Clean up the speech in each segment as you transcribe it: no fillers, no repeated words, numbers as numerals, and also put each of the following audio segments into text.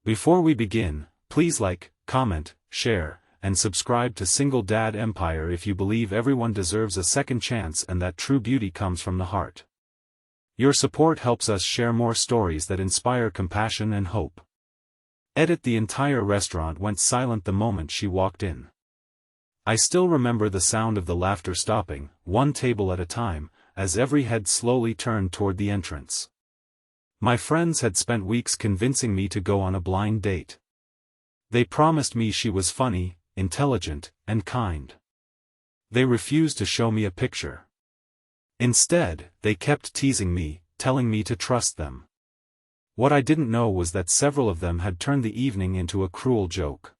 Before we begin, please like, comment, share, and subscribe to Single Dad Empire if you believe everyone deserves a second chance and that true beauty comes from the heart. Your support helps us share more stories that inspire compassion and hope. The entire restaurant went silent the moment she walked in. I still remember the sound of the laughter stopping, one table at a time, as every head slowly turned toward the entrance. My friends had spent weeks convincing me to go on a blind date. They promised me she was funny, intelligent, and kind. They refused to show me a picture. Instead, they kept teasing me, telling me to trust them. What I didn't know was that several of them had turned the evening into a cruel joke.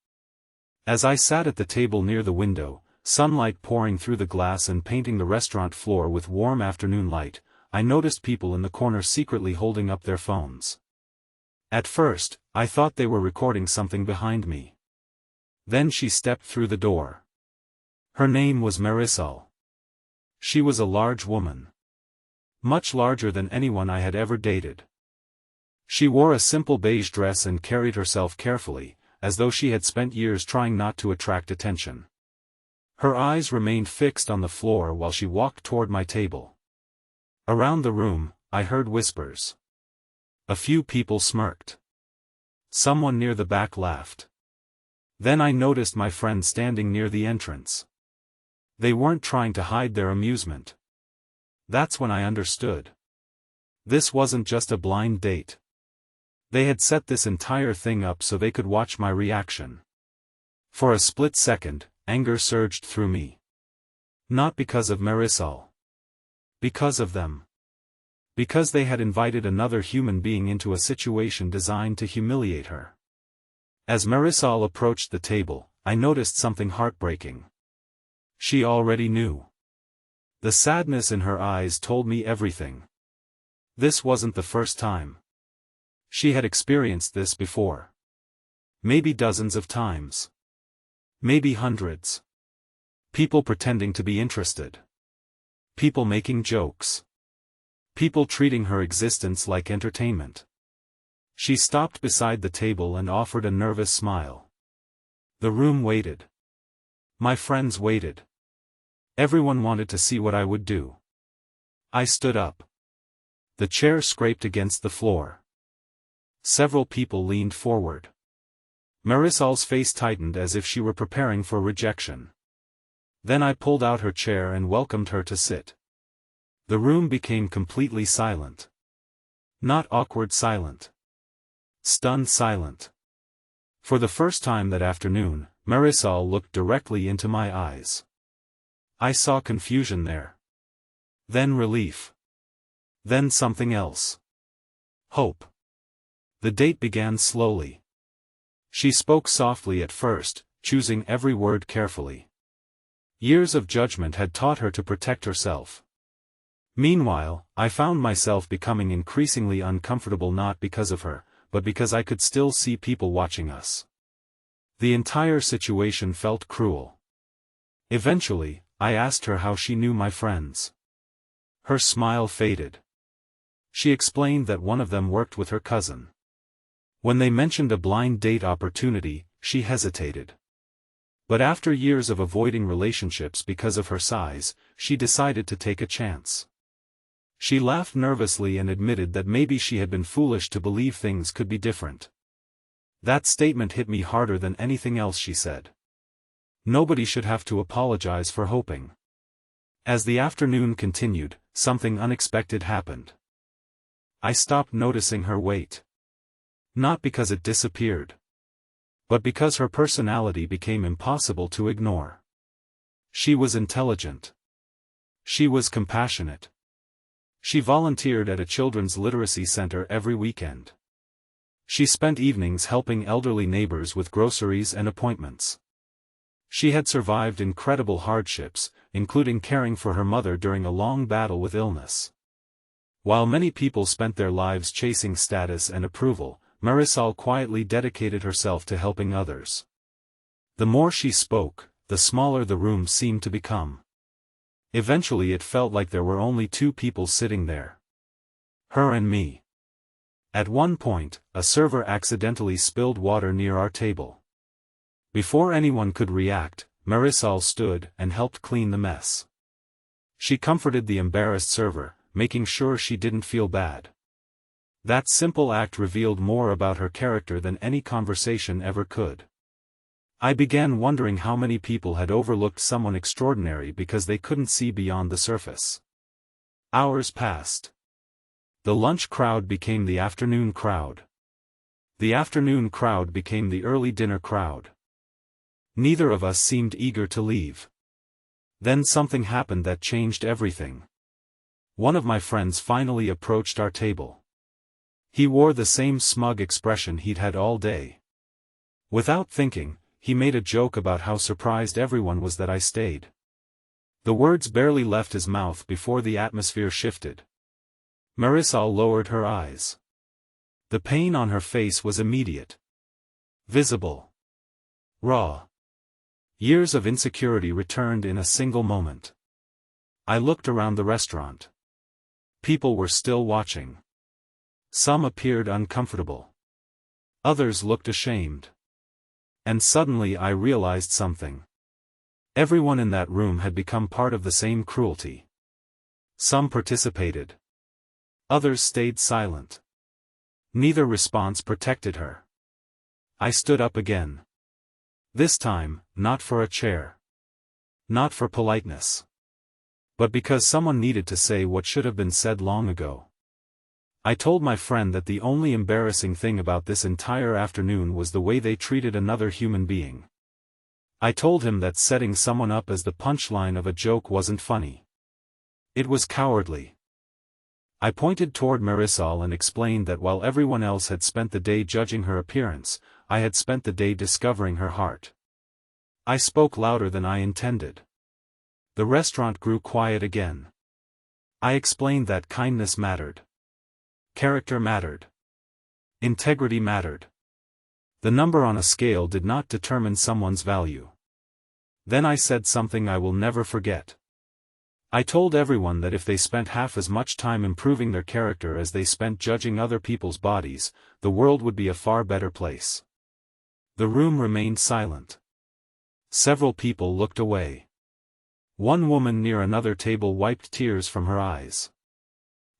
As I sat at the table near the window, sunlight pouring through the glass and painting the restaurant floor with warm afternoon light, I noticed people in the corner secretly holding up their phones. At first, I thought they were recording something behind me. Then she stepped through the door. Her name was Marisol. She was a large woman. Much larger than anyone I had ever dated. She wore a simple beige dress and carried herself carefully, as though she had spent years trying not to attract attention. Her eyes remained fixed on the floor while she walked toward my table. Around the room, I heard whispers. A few people smirked. Someone near the back laughed. Then I noticed my friends standing near the entrance. They weren't trying to hide their amusement. That's when I understood. This wasn't just a blind date. They had set this entire thing up so they could watch my reaction. For a split second, anger surged through me. Not because of Marisol. Because of them. Because they had invited another human being into a situation designed to humiliate her. As Marisol approached the table, I noticed something heartbreaking. She already knew. The sadness in her eyes told me everything. This wasn't the first time. She had experienced this before. Maybe dozens of times. Maybe hundreds. People pretending to be interested. People making jokes. People treating her existence like entertainment. She stopped beside the table and offered a nervous smile. The room waited. My friends waited. Everyone wanted to see what I would do. I stood up. The chair scraped against the floor. Several people leaned forward. Marisol's face tightened as if she were preparing for rejection. Then I pulled out her chair and welcomed her to sit. The room became completely silent. Not awkward silent. Stunned silent. For the first time that afternoon, Marisol looked directly into my eyes. I saw confusion there. Then relief. Then something else. Hope. The date began slowly. She spoke softly at first, choosing every word carefully. Years of judgment had taught her to protect herself. Meanwhile, I found myself becoming increasingly uncomfortable not because of her, but because I could still see people watching us. The entire situation felt cruel. Eventually, I asked her how she knew my friends. Her smile faded. She explained that one of them worked with her cousin. When they mentioned a blind date opportunity, she hesitated. But after years of avoiding relationships because of her size, she decided to take a chance. She laughed nervously and admitted that maybe she had been foolish to believe things could be different. That statement hit me harder than anything else she said. Nobody should have to apologize for hoping. As the afternoon continued, something unexpected happened. I stopped noticing her weight. Not because it disappeared. But because her personality became impossible to ignore. She was intelligent. She was compassionate. She volunteered at a children's literacy center every weekend. She spent evenings helping elderly neighbors with groceries and appointments. She had survived incredible hardships, including caring for her mother during a long battle with illness. While many people spent their lives chasing status and approval, Marisol quietly dedicated herself to helping others. The more she spoke, the smaller the room seemed to become. Eventually it felt like there were only two people sitting there. Her and me. At one point, a server accidentally spilled water near our table. Before anyone could react, Marisol stood and helped clean the mess. She comforted the embarrassed server, making sure she didn't feel bad. That simple act revealed more about her character than any conversation ever could. I began wondering how many people had overlooked someone extraordinary because they couldn't see beyond the surface. Hours passed. The lunch crowd became the afternoon crowd. The afternoon crowd became the early dinner crowd. Neither of us seemed eager to leave. Then something happened that changed everything. One of my friends finally approached our table. He wore the same smug expression he'd had all day. Without thinking, he made a joke about how surprised everyone was that I stayed. The words barely left his mouth before the atmosphere shifted. Marisol lowered her eyes. The pain on her face was immediate. Visible. Raw. Years of insecurity returned in a single moment. I looked around the restaurant. People were still watching. Some appeared uncomfortable. Others looked ashamed. And suddenly I realized something. Everyone in that room had become part of the same cruelty. Some participated. Others stayed silent. Neither response protected her. I stood up again. This time, not for a chair. Not for politeness. But because someone needed to say what should have been said long ago. I told my friend that the only embarrassing thing about this entire afternoon was the way they treated another human being. I told him that setting someone up as the punchline of a joke wasn't funny. It was cowardly. I pointed toward Marisol and explained that while everyone else had spent the day judging her appearance, I had spent the day discovering her heart. I spoke louder than I intended. The restaurant grew quiet again. I explained that kindness mattered. Character mattered. Integrity mattered. The number on a scale did not determine someone's value. Then I said something I will never forget. I told everyone that if they spent half as much time improving their character as they spent judging other people's bodies, the world would be a far better place. The room remained silent. Several people looked away. One woman near another table wiped tears from her eyes.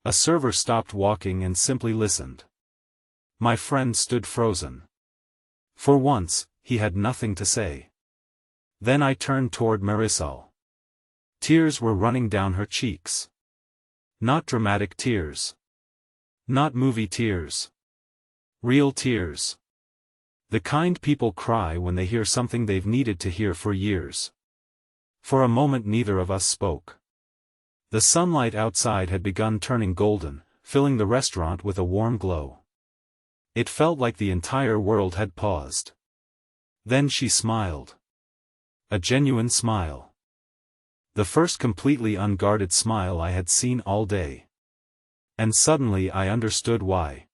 A server stopped walking and simply listened. My friend stood frozen. For once, he had nothing to say. Then I turned toward Marisol. Tears were running down her cheeks. Not dramatic tears. Not movie tears. Real tears. The kind people cry when they hear something they've needed to hear for years. For a moment neither of us spoke. The sunlight outside had begun turning golden, filling the restaurant with a warm glow. It felt like the entire world had paused. Then she smiled. A genuine smile. The first completely unguarded smile I had seen all day. And suddenly I understood why.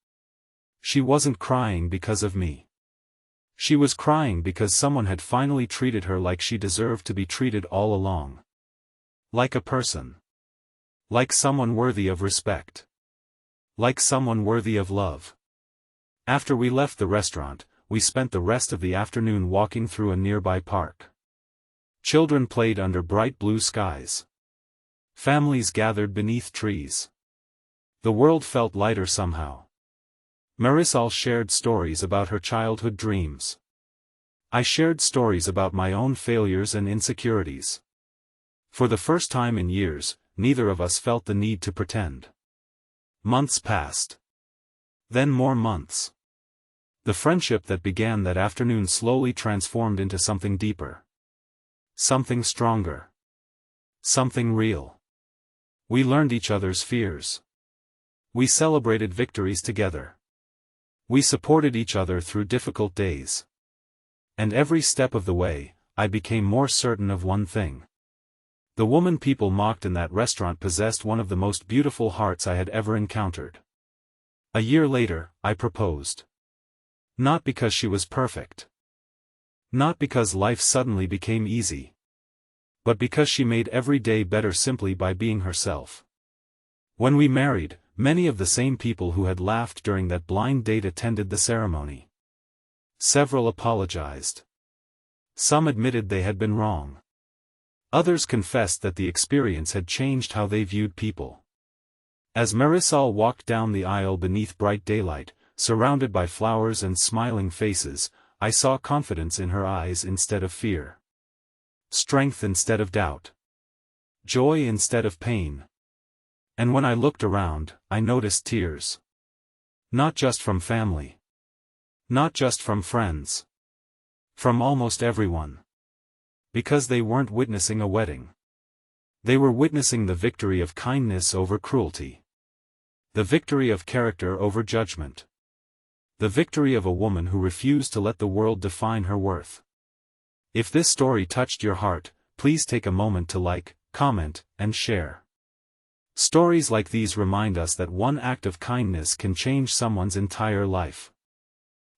She wasn't crying because of me. She was crying because someone had finally treated her like she deserved to be treated all along. Like a person. Like someone worthy of respect. Like someone worthy of love. After we left the restaurant, we spent the rest of the afternoon walking through a nearby park. Children played under bright blue skies. Families gathered beneath trees. The world felt lighter somehow. Marisol shared stories about her childhood dreams. I shared stories about my own failures and insecurities. For the first time in years, neither of us felt the need to pretend. Months passed. Then more months. The friendship that began that afternoon slowly transformed into something deeper. Something stronger. Something real. We learned each other's fears. We celebrated victories together. We supported each other through difficult days. And every step of the way, I became more certain of one thing. The woman people mocked in that restaurant possessed one of the most beautiful hearts I had ever encountered. A year later, I proposed. Not because she was perfect. Not because life suddenly became easy. But because she made every day better simply by being herself. When we married, many of the same people who had laughed during that blind date attended the ceremony. Several apologized. Some admitted they had been wrong. Others confessed that the experience had changed how they viewed people. As Marisol walked down the aisle beneath bright daylight, surrounded by flowers and smiling faces, I saw confidence in her eyes instead of fear. Strength instead of doubt. Joy instead of pain. And when I looked around, I noticed tears. Not just from family. Not just from friends. From almost everyone. Because they weren't witnessing a wedding. They were witnessing the victory of kindness over cruelty. The victory of character over judgment. The victory of a woman who refused to let the world define her worth. If this story touched your heart, please take a moment to like, comment, and share. Stories like these remind us that one act of kindness can change someone's entire life.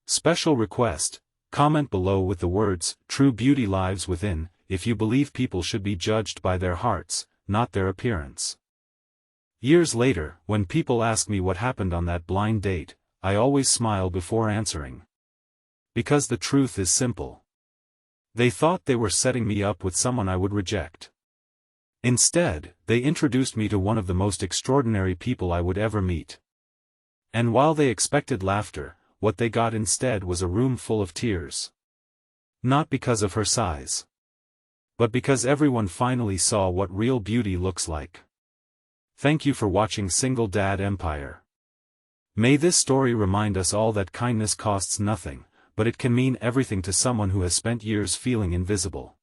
Special request: comment below with the words, "True beauty lives within," if you believe people should be judged by their hearts, not their appearance. Years later, when people ask me what happened on that blind date, I always smile before answering. Because the truth is simple. They thought they were setting me up with someone I would reject. Instead, they introduced me to one of the most extraordinary people I would ever meet. And while they expected laughter, what they got instead was a room full of tears. Not because of her size. But because everyone finally saw what real beauty looks like. Thank you for watching Single Dad Empire. May this story remind us all that kindness costs nothing, but it can mean everything to someone who has spent years feeling invisible.